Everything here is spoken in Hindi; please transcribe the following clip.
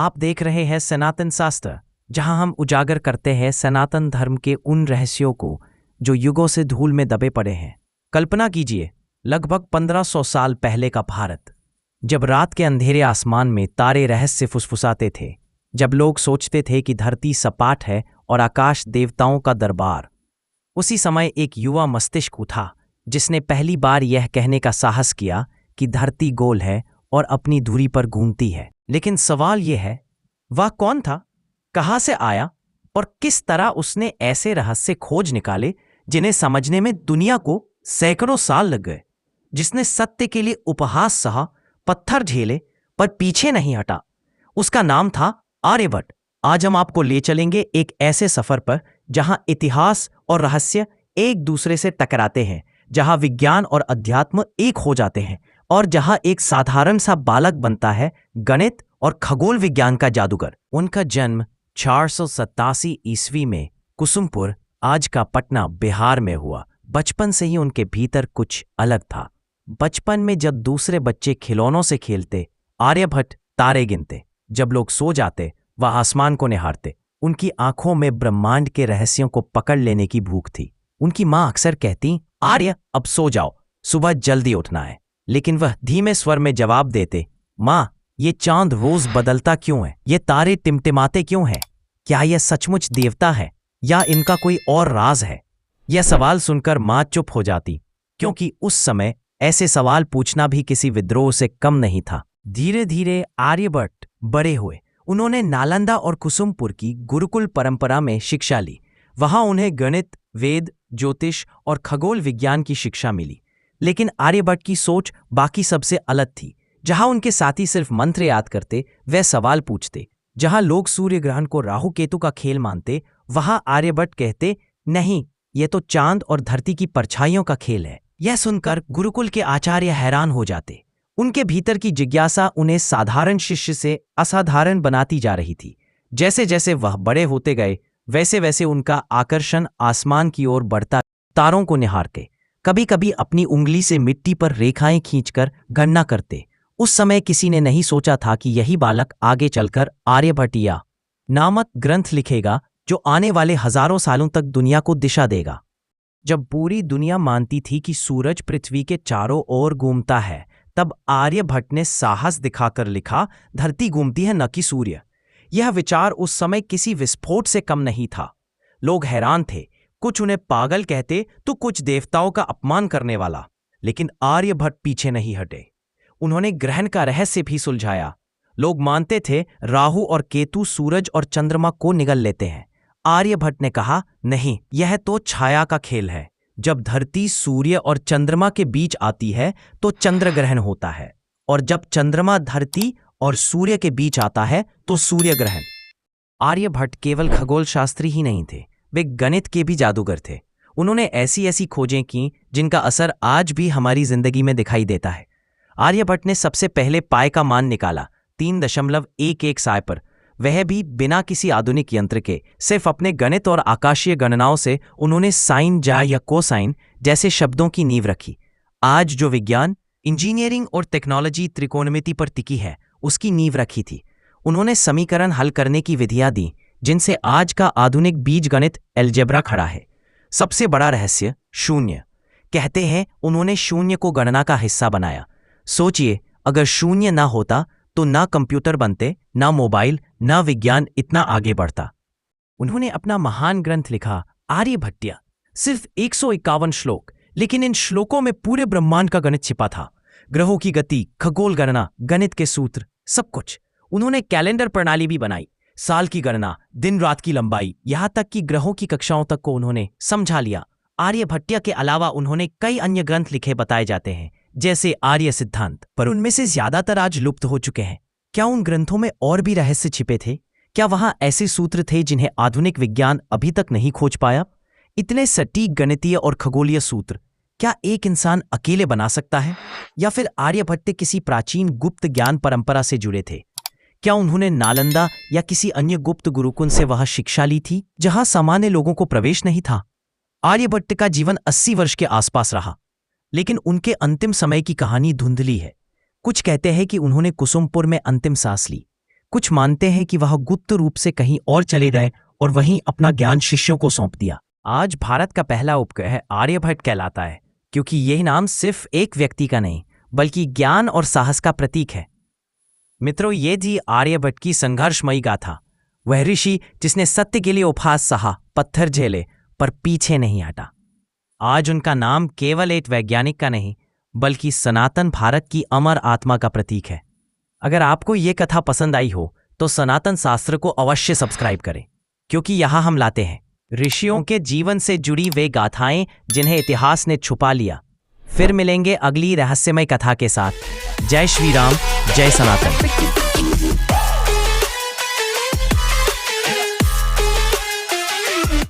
आप देख रहे हैं सनातन शास्त्र, जहां हम उजागर करते हैं सनातन धर्म के उन रहस्यों को जो युगों से धूल में दबे पड़े हैं। कल्पना कीजिए, लगभग 1500 साल पहले का भारत, जब रात के अंधेरे आसमान में तारे रहस्य फुसफुसाते थे, जब लोग सोचते थे कि धरती सपाट है और आकाश देवताओं का दरबार। उसी समय एक युवा मस्तिष्क उठा जिसने पहली बार यह कहने का साहस किया कि धरती गोल है और अपनी धुरी पर घूमती है। लेकिन सवाल यह है, वह कौन था, कहां से आया और किस तरह उसने ऐसे रहस्य खोज निकाले जिन्हें समझने में दुनिया को सैकड़ों साल लग गए। जिसने सत्य के लिए उपहास सहा, पत्थर झेले, पर पीछे नहीं हटा। उसका नाम था आर्यभट्ट। आज हम आपको ले चलेंगे एक ऐसे सफर पर जहां इतिहास और रहस्य एक दूसरे से टकराते हैं, जहां विज्ञान और अध्यात्म एक हो जाते हैं और जहां एक साधारण सा बालक बनता है गणित और खगोल विज्ञान का जादूगर। उनका जन्म 487 ईस्वी में कुसुमपुर, आज का पटना, बिहार में हुआ। बचपन से ही उनके भीतर कुछ अलग था। बचपन में जब दूसरे बच्चे खिलौनों से खेलते, आर्यभट्ट तारे गिनते। जब लोग सो जाते, वह आसमान को निहारते। उनकी आंखों में ब्रह्मांड के रहस्यों को पकड़ लेने की भूख थी। उनकी माँ अक्सर कहती, आर्य अब सो जाओ, सुबह जल्दी उठना है। लेकिन वह धीमे स्वर में जवाब देते, माँ, ये चांद रोज बदलता क्यों है? ये तारे टिमटिमाते क्यों हैं? क्या यह सचमुच देवता है या इनका कोई और राज है? यह सवाल सुनकर माँ चुप हो जाती, क्योंकि उस समय ऐसे सवाल पूछना भी किसी विद्रोह से कम नहीं था। धीरे धीरे आर्यभट्ट बड़े हुए। उन्होंने नालंदा और कुसुमपुर की गुरुकुल परंपरा में शिक्षा ली। वहां उन्हें गणित, वेद, ज्योतिष और खगोल विज्ञान की शिक्षा मिली। लेकिन आर्यभट्ट की सोच बाकी सबसे अलग थी। जहां उनके साथी सिर्फ मंत्र याद करते, वे सवाल पूछते। जहां लोग सूर्य ग्रहण को राहु केतु का खेल मानते, वहां आर्यभट्ट कहते, नहीं, यह तो चांद और धरती की परछाइयों का खेल है। यह सुनकर गुरुकुल के आचार्य हैरान हो जाते। उनके भीतर की जिज्ञासा उन्हें साधारण शिष्य से असाधारण बनाती जा रही थी। जैसे जैसे वह बड़े होते गए, वैसे वैसे उनका आकर्षण आसमान की ओर बढ़ता। तारों को निहार के कभी कभी अपनी उंगली से मिट्टी पर रेखाएं खींचकर गणना करते। उस समय किसी ने नहीं सोचा था कि यही बालक आगे चलकर आर्यभट्टिया नामक ग्रंथ लिखेगा, जो आने वाले हजारों सालों तक दुनिया को दिशा देगा। जब पूरी दुनिया मानती थी कि सूरज पृथ्वी के चारों ओर घूमता है, तब आर्यभट्ट ने साहस दिखाकर लिखा, धरती घूमती है, न कि सूर्य। यह विचार उस समय किसी विस्फोट से कम नहीं था। लोग हैरान थे। कुछ उन्हें पागल कहते तो कुछ देवताओं का अपमान करने वाला। लेकिन आर्यभट्ट पीछे नहीं हटे। उन्होंने ग्रहण का रहस्य भी सुलझाया। लोग मानते थे राहु और केतु सूरज और चंद्रमा को निगल लेते हैं। आर्यभट्ट ने कहा, नहीं, यह तो छाया का खेल है। जब धरती सूर्य और चंद्रमा के बीच आती है तो चंद्र ग्रहण होता है, और जब चंद्रमा धरती और सूर्य के बीच आता है तो सूर्य ग्रहण। आर्यभट्ट केवल खगोल शास्त्री ही नहीं थे, वे गणित के भी जादूगर थे। उन्होंने ऐसी ऐसी खोजें की जिनका असर आज भी हमारी जिंदगी में दिखाई देता है। आर्यभट्ट ने सबसे पहले पाई का मान निकाला, 3.11 साय पर। वह भी बिना किसी आधुनिक यंत्र के। सिर्फ अपने गणित और आकाशीय गणनाओं से उन्होंने साइन, जा या कोसाइन जैसे शब्दों की नींव रखी। आज जो विज्ञान, इंजीनियरिंग और टेक्नोलॉजी त्रिकोणमिति पर टिकी है, उसकी नींव रखी थी। उन्होंने समीकरण हल करने की विधियां दी जिनसे आज का आधुनिक बीजगणित अलजेब्रा खड़ा है। सबसे बड़ा रहस्य शून्य। कहते हैं उन्होंने शून्य को गणना का हिस्सा बनाया। सोचिए, अगर शून्य ना होता तो ना कंप्यूटर बनते, ना मोबाइल, ना विज्ञान इतना आगे बढ़ता। उन्होंने अपना महान ग्रंथ लिखा, आर्यभट्टिया। सिर्फ 151 श्लोक, लेकिन इन श्लोकों में पूरे ब्रह्मांड का गणित छिपा था। ग्रहों की गति, खगोल गणना, गणित के सूत्र, सब कुछ। उन्होंने कैलेंडर प्रणाली भी बनाई, साल की गणना, दिन रात की लंबाई, यहां तक कि ग्रहों की कक्षाओं तक को उन्होंने समझा लिया। आर्यभट्टिया के अलावा उन्होंने कई अन्य ग्रंथ लिखे बताए जाते हैं, जैसे आर्य सिद्धांत, पर उनमें से ज्यादातर आज लुप्त हो चुके हैं। क्या उन ग्रंथों में और भी रहस्य छिपे थे? क्या वहां ऐसे सूत्र थे जिन्हें आधुनिक विज्ञान अभी तक नहीं खोज पाया? इतने सटीक गणितीय और खगोलीय सूत्र क्या एक इंसान अकेले बना सकता है? या फिर आर्यभट्ट किसी प्राचीन गुप्त ज्ञान परंपरा से जुड़े थे? क्या उन्होंने नालंदा या किसी अन्य गुप्त गुरुकुल से वह शिक्षा ली थी जहां सामान्य लोगों को प्रवेश नहीं था? आर्यभट्ट का जीवन 80 वर्ष के आसपास रहा, लेकिन उनके अंतिम समय की कहानी धुंधली है। कुछ कहते हैं कि उन्होंने कुसुमपुर में अंतिम सांस ली, कुछ मानते हैं कि वह गुप्त रूप से कहीं और चले गए और वहीं अपना ज्ञान शिष्यों को सौंप दिया। आज भारत का पहला उपग्रह आर्यभट्ट कहलाता है, क्योंकि यह नाम सिर्फ एक व्यक्ति का नहीं बल्कि ज्ञान और साहस का प्रतीक है। मित्रों, ये थी आर्यभट्ट की संघर्षमयी गाथा। वह ऋषि जिसने सत्य के लिए उपहास सहा, पत्थर झेले, पर पीछे नहीं हटा। आज उनका नाम केवल एक वैज्ञानिक का नहीं बल्कि सनातन भारत की अमर आत्मा का प्रतीक है। अगर आपको ये कथा पसंद आई हो तो सनातन शास्त्र को अवश्य सब्सक्राइब करें, क्योंकि यहाँ हम लाते हैं ऋषियों के जीवन से जुड़ी वे गाथाएं जिन्हें इतिहास ने छुपा लिया। फिर मिलेंगे अगली रहस्यमय कथा के साथ। जय श्री राम, जय सनातन।